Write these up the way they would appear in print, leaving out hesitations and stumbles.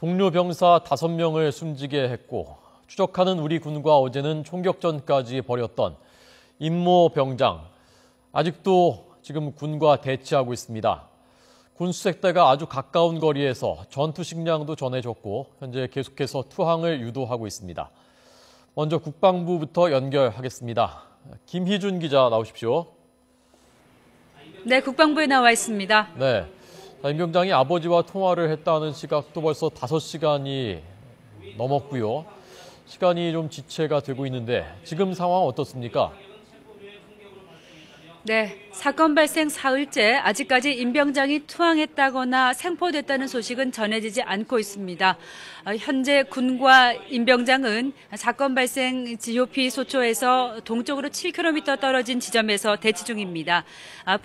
동료 병사 5명을 숨지게 했고 추적하는 우리 군과 어제는 총격전까지 벌였던 임모 병장. 아직도 지금 군과 대치하고 있습니다. 군 수색대가 아주 가까운 거리에서 전투 식량도 전해줬고 현재 계속해서 투항을 유도하고 있습니다. 먼저 국방부부터 연결하겠습니다. 김희준 기자 나오십시오. 네, 국방부에 나와 있습니다. 네, 임 병장이 아버지와 통화를 했다는 시각도 벌써 5시간이 넘었고요. 시간이 좀 지체가 되고 있는데 지금 상황 어떻습니까? 네, 사건 발생 사흘째 아직까지 임 병장이 투항했다거나 생포됐다는 소식은 전해지지 않고 있습니다. 현재 군과 임 병장은 사건 발생 GOP 소초에서 동쪽으로 7km 떨어진 지점에서 대치 중입니다.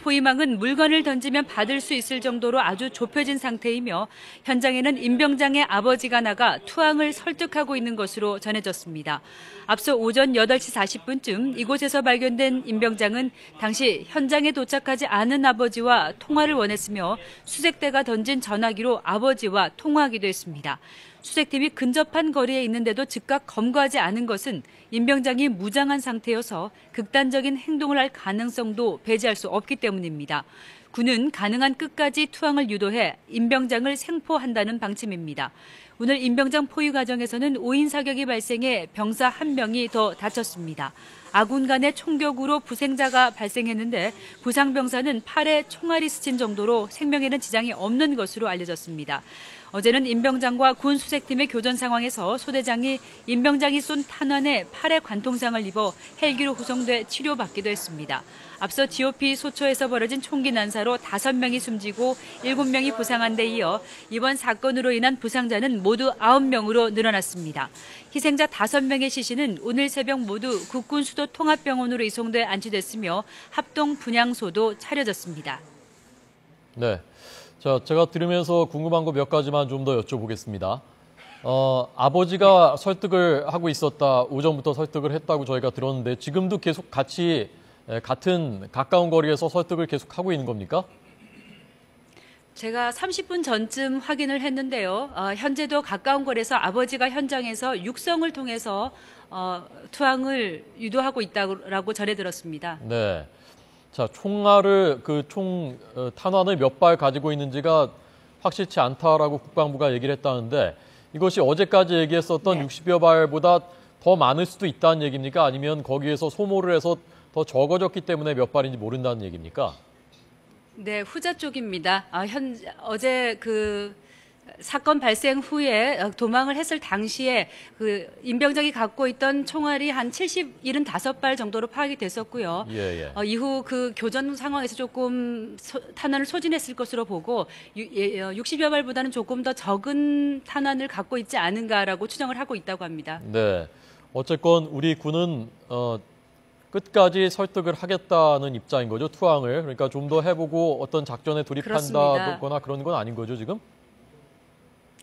포위망은 물건을 던지면 받을 수 있을 정도로 아주 좁혀진 상태이며 현장에는 임 병장의 아버지가 나가 투항을 설득하고 있는 것으로 전해졌습니다. 앞서 오전 8시 40분쯤 이곳에서 발견된 임 병장은 당시 현장에 도착하지 않은 아버지와 통화를 원했으며 수색대가 던진 전화기로 아버지와 통화하기도 했습니다. 수색팀이 근접한 거리에 있는데도 즉각 검거하지 않은 것은 임 병장이 무장한 상태여서 극단적인 행동을 할 가능성도 배제할 수 없기 때문입니다. 군은 가능한 끝까지 투항을 유도해 임 병장을 생포한다는 방침입니다. 오늘 임 병장 포위 과정에서는 5인 사격이 발생해 병사 1명이 더 다쳤습니다. 아군 간의 총격으로 부생자가 발생했는데 부상 병사는 팔에 총알이 스친 정도로 생명에는 지장이 없는 것으로 알려졌습니다. 어제는 임 병장과 군 수색팀의 교전 상황에서 소대장이 임 병장이 쏜 탄환에 팔에 관통상을 입어 헬기로 후송돼 치료받기도 했습니다. 앞서 GOP 소초에서 벌어진 총기 난사로 5명이 숨지고 7명이 부상한 데 이어 이번 사건으로 인한 부상자는 모두 9명으로 늘어났습니다. 희생자 5명의 시신은 오늘 새벽 모두 국군 수도 통합병원으로 이송돼 안치됐으며 합동 분향소도 차려졌습니다. 네, 자, 제가 들으면서 궁금한 거 몇 가지만 좀 더 여쭤보겠습니다. 아버지가 설득을 하고 있었다, 오전부터 설득을 했다고 저희가 들었는데 지금도 계속 같이 같은 가까운 거리에서 설득을 계속하고 있는 겁니까? 제가 30분 전쯤 확인을 했는데요. 현재도 가까운 거리에서 아버지가 현장에서 육성을 통해서 투항을 유도하고 있다고 전해 들었습니다. 네. 자, 총알을 탄환을 몇 발 가지고 있는지가 확실치 않다라고 국방부가 얘기를 했다는데 이것이 어제까지 얘기했었던 60여 발보다 더 많을 수도 있다는 얘기입니까? 아니면 거기에서 소모를 해서 더 적어졌기 때문에 몇 발인지 모른다는 얘기입니까? 네, 후자 쪽입니다. 어제 사건 발생 후에 도망을 했을 당시에 임 병장이 갖고 있던 총알이 한 75발 정도로 파악이 됐었고요. 예. 이후 교전 상황에서 조금 탄환을 소진했을 것으로 보고 60여 발보다는 조금 더 적은 탄환을 갖고 있지 않은가라고 추정을 하고 있다고 합니다. 네, 어쨌건 우리 군은 끝까지 설득을 하겠다는 입장인 거죠, 투항을. 그러니까 좀 더 해보고 어떤 작전에 돌입한다거나 그런 건 아닌 거죠, 지금?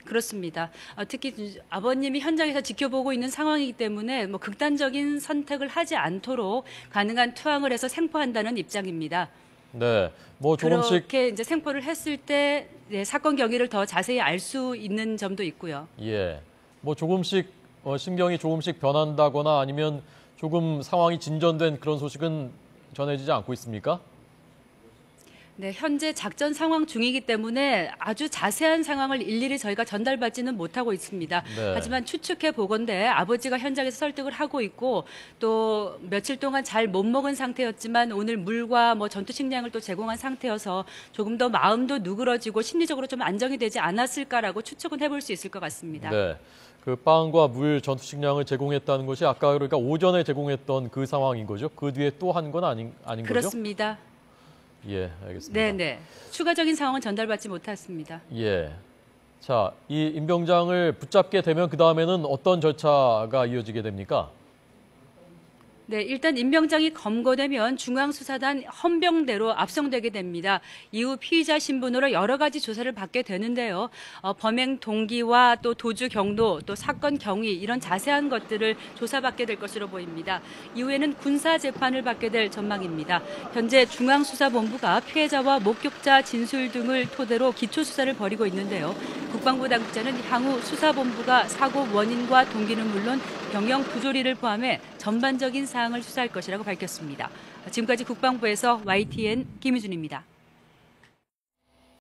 그렇습니다. 특히 아버님이 현장에서 지켜보고 있는 상황이기 때문에 극단적인 선택을 하지 않도록 가능한 투항을 해서 생포한다는 입장입니다. 네, 조금씩 그렇게 이제 생포를 했을 때 사건 경위를 더 자세히 알 수 있는 점도 있고요. 예, 조금씩 신경이 조금씩 변한다거나 아니면 조금 상황이 진전된 그런 소식은 전해지지 않고 있습니까? 네, 현재 작전 상황 중이기 때문에 아주 자세한 상황을 일일이 저희가 전달받지는 못하고 있습니다. 네. 하지만 추측해 보건대 아버지가 현장에서 설득을 하고 있고 또 며칠 동안 잘 못 먹은 상태였지만 오늘 물과 전투 식량을 또 제공한 상태여서 조금 더 마음도 누그러지고 심리적으로 좀 안정이 되지 않았을까라고 추측은 해볼 수 있을 것 같습니다. 네, 빵과 물, 전투 식량을 제공했다는 것이 아까 그러니까 오전에 제공했던 그 상황인 거죠? 그 뒤에 또 한 건 아닌 거죠? 그렇습니다. 예, 알겠습니다. 네. 추가적인 상황은 전달받지 못했습니다. 예. 자, 이 임 병장을 붙잡게 되면 그 다음에는 어떤 절차가 이어지게 됩니까? 네, 일단 임명장이 검거되면 중앙수사단 헌병대로 압송되게 됩니다. 이후 피의자 신분으로 여러 가지 조사를 받게 되는데요. 범행 동기와 또 도주 경로, 또 사건 경위 이런 자세한 것들을 조사받게 될 것으로 보입니다. 이후에는 군사 재판을 받게 될 전망입니다. 현재 중앙수사본부가 피해자와 목격자 진술 등을 토대로 기초수사를 벌이고 있는데요. 국방부 당국자는 향후 수사본부가 사고 원인과 동기는 물론 병영 부조리를 포함해 전반적인 사항을 수사할 것이라고 밝혔습니다. 지금까지 국방부에서 YTN 김유준입니다.